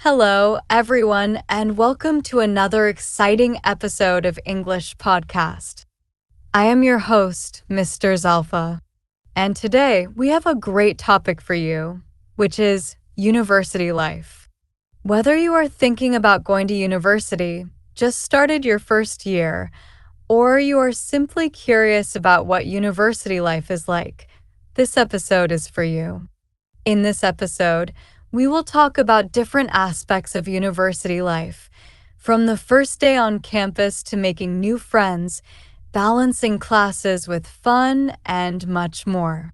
Hello, everyone, and welcome to another exciting episode of English Podcast. I am your host, Mr. Zalfa, and today we have a great topic for you, which is university life. Whether you are thinking about going to university, just started your first year, or you are simply curious about what university life is like, this episode is for you. In this episode, we will talk about different aspects of university life, from the first day on campus to making new friends, balancing classes with fun, and much more.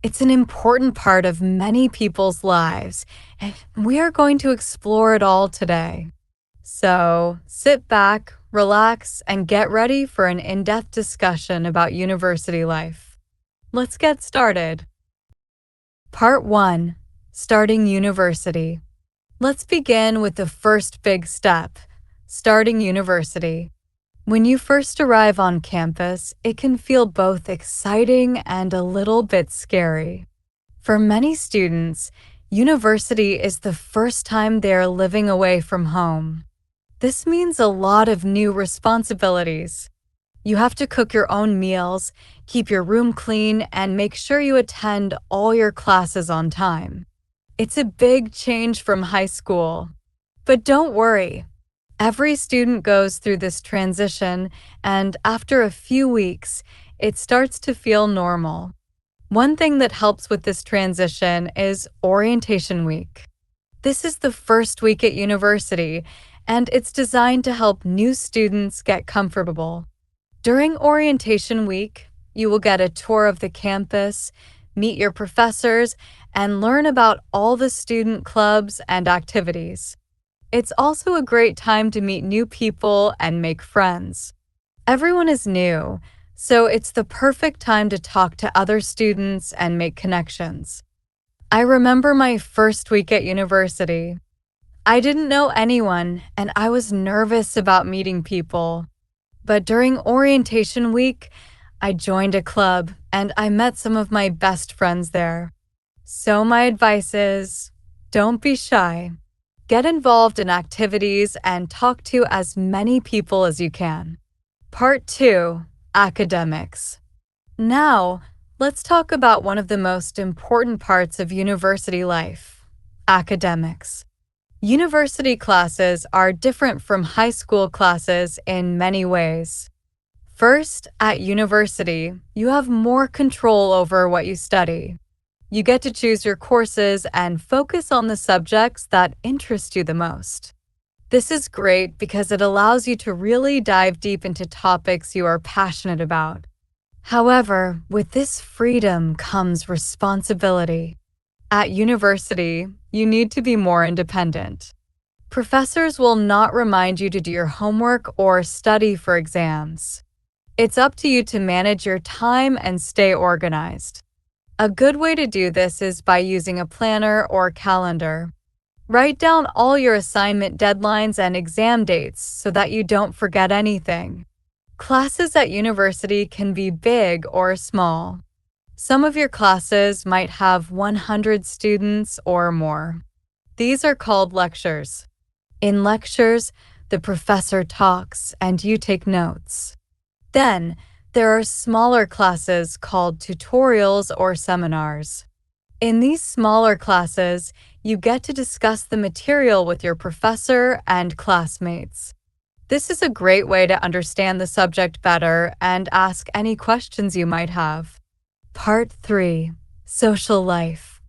It's an important part of many people's lives, and we are going to explore it all today. So, sit back, relax, and get ready for an in-depth discussion about university life. Let's get started. Part 1. Starting university. Let's begin with the first big step, starting university. When you first arrive on campus, it can feel both exciting and a little bit scary. For many students, university is the first time they are living away from home. This means a lot of new responsibilities. You have to cook your own meals, keep your room clean, and make sure you attend all your classes on time. It's a big change from high school. But don't worry. Every student goes through this transition, and after a few weeks, it starts to feel normal. One thing that helps with this transition is orientation week. This is the first week at university, and it's designed to help new students get comfortable. During orientation week, you will get a tour of the campus, meet your professors, and learn about all the student clubs and activities. It's also a great time to meet new people and make friends. Everyone is new, so it's the perfect time to talk to other students and make connections. I remember my first week at university. I didn't know anyone, and I was nervous about meeting people. But during orientation week, I joined a club, and I met some of my best friends there. So my advice is, don't be shy. Get involved in activities and talk to as many people as you can. Part 2. Academics. Now, let's talk about one of the most important parts of university life, academics. University classes are different from high school classes in many ways. First, at university, you have more control over what you study. You get to choose your courses and focus on the subjects that interest you the most. This is great because it allows you to really dive deep into topics you are passionate about. However, with this freedom comes responsibility. At university, you need to be more independent. Professors will not remind you to do your homework or study for exams. It's up to you to manage your time and stay organized. A good way to do this is by using a planner or calendar. Write down all your assignment deadlines and exam dates so that you don't forget anything. Classes at university can be big or small. Some of your classes might have 100 students or more. These are called lectures. In lectures, the professor talks and you take notes. Then, there are smaller classes called tutorials or seminars. In these smaller classes, you get to discuss the material with your professor and classmates. This is a great way to understand the subject better and ask any questions you might have. Part 3. Social life.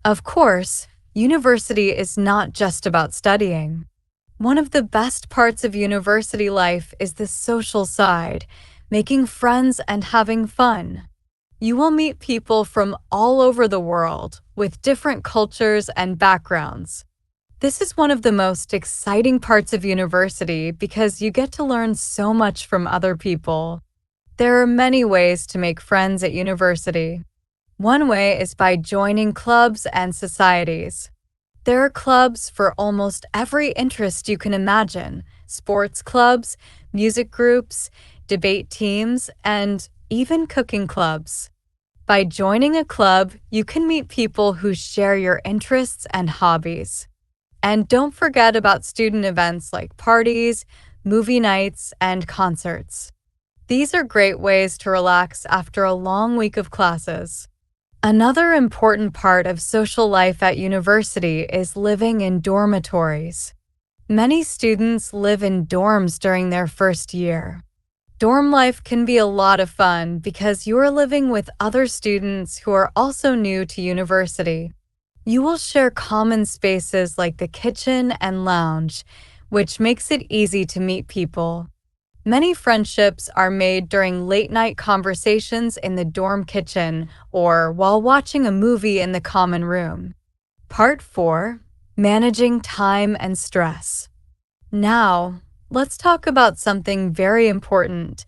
Of course, university is not just about studying. One of the best parts of university life is the social side, making friends and having fun. You will meet people from all over the world with different cultures and backgrounds. This is one of the most exciting parts of university because you get to learn so much from other people. There are many ways to make friends at university. One way is by joining clubs and societies. There are clubs for almost every interest you can imagine: sports clubs, music groups, debate teams, and even cooking clubs. By joining a club, you can meet people who share your interests and hobbies. And don't forget about student events like parties, movie nights, and concerts. These are great ways to relax after a long week of classes. Another important part of social life at university is living in dormitories. Many students live in dorms during their first year. Dorm life can be a lot of fun because you are living with other students who are also new to university. You will share common spaces like the kitchen and lounge, which makes it easy to meet people. Many friendships are made during late-night conversations in the dorm kitchen or while watching a movie in the common room. Part 4. Managing time and stress. Now, let's talk about something very important: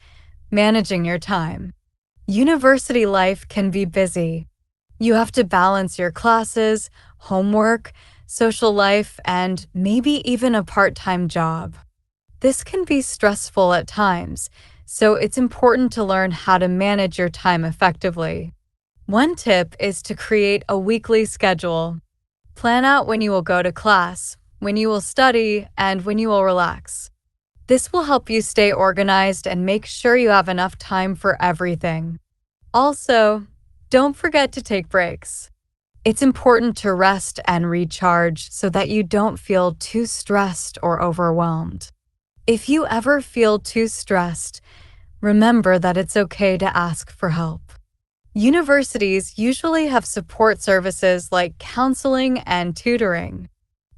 managing your time. University life can be busy. You have to balance your classes, homework, social life, and maybe even a part-time job. This can be stressful at times, so it's important to learn how to manage your time effectively. One tip is to create a weekly schedule. Plan out when you will go to class, when you will study, and when you will relax. This will help you stay organized and make sure you have enough time for everything. Also, don't forget to take breaks. It's important to rest and recharge so that you don't feel too stressed or overwhelmed. If you ever feel too stressed, remember that it's okay to ask for help. Universities usually have support services like counseling and tutoring.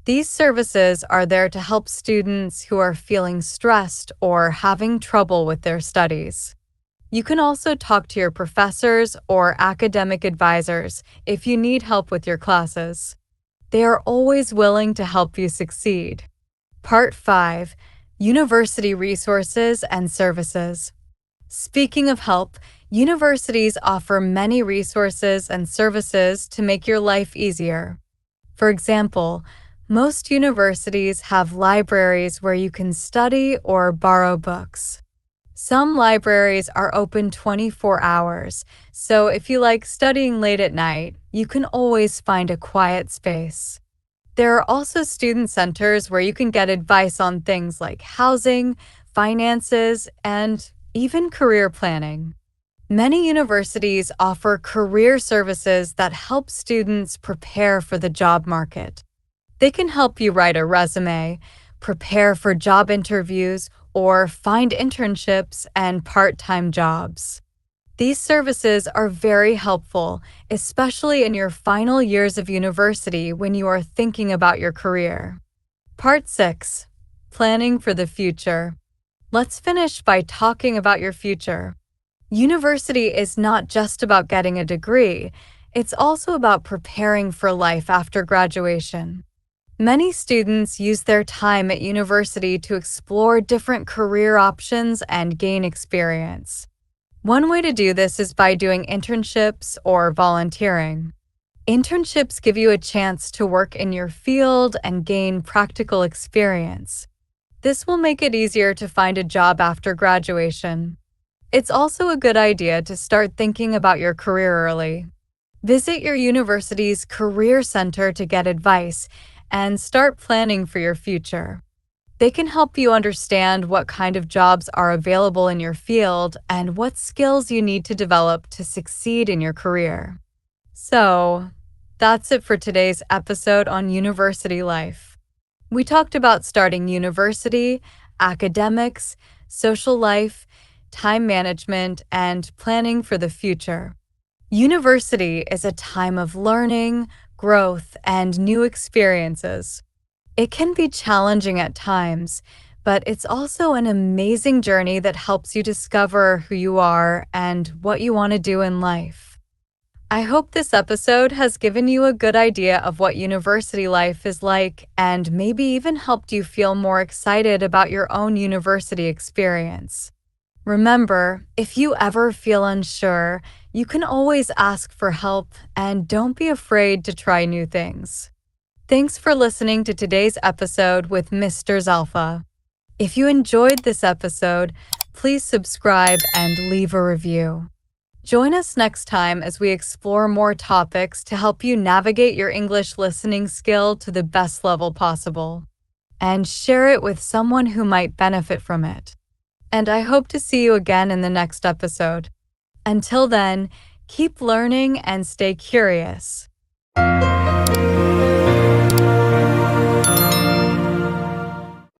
These services are there to help students who are feeling stressed or having trouble with their studies. You can also talk to your professors or academic advisors if you need help with your classes. They are always willing to help you succeed. Part 5. University resources and services. Speaking of help, universities offer many resources and services to make your life easier. For example, most universities have libraries where you can study or borrow books. Some libraries are open 24 hours, so if you like studying late at night, you can always find a quiet space. There are also student centers where you can get advice on things like housing, finances, and even career planning. Many universities offer career services that help students prepare for the job market. They can help you write a resume, prepare for job interviews, or find internships and part-time jobs. These services are very helpful, especially in your final years of university when you are thinking about your career. Part 6. Planning for the future. Let's finish by talking about your future. University is not just about getting a degree, it's also about preparing for life after graduation. Many students use their time at university to explore different career options and gain experience. One way to do this is by doing internships or volunteering. Internships give you a chance to work in your field and gain practical experience. This will make it easier to find a job after graduation. It's also a good idea to start thinking about your career early. Visit your university's career center to get advice and start planning for your future. They can help you understand what kind of jobs are available in your field and what skills you need to develop to succeed in your career. So, that's it for today's episode on university life. We talked about starting university, academics, social life, time management, and planning for the future. University is a time of learning, growth, and new experiences. It can be challenging at times, but it's also an amazing journey that helps you discover who you are and what you want to do in life. I hope this episode has given you a good idea of what university life is like and maybe even helped you feel more excited about your own university experience. Remember, if you ever feel unsure, you can always ask for help and don't be afraid to try new things. Thanks for listening to today's episode with Mr. Zalfa. If you enjoyed this episode, please subscribe and leave a review. Join us next time as we explore more topics to help you navigate your English listening skill to the best level possible. And share it with someone who might benefit from it. And I hope to see you again in the next episode. Until then, keep learning and stay curious.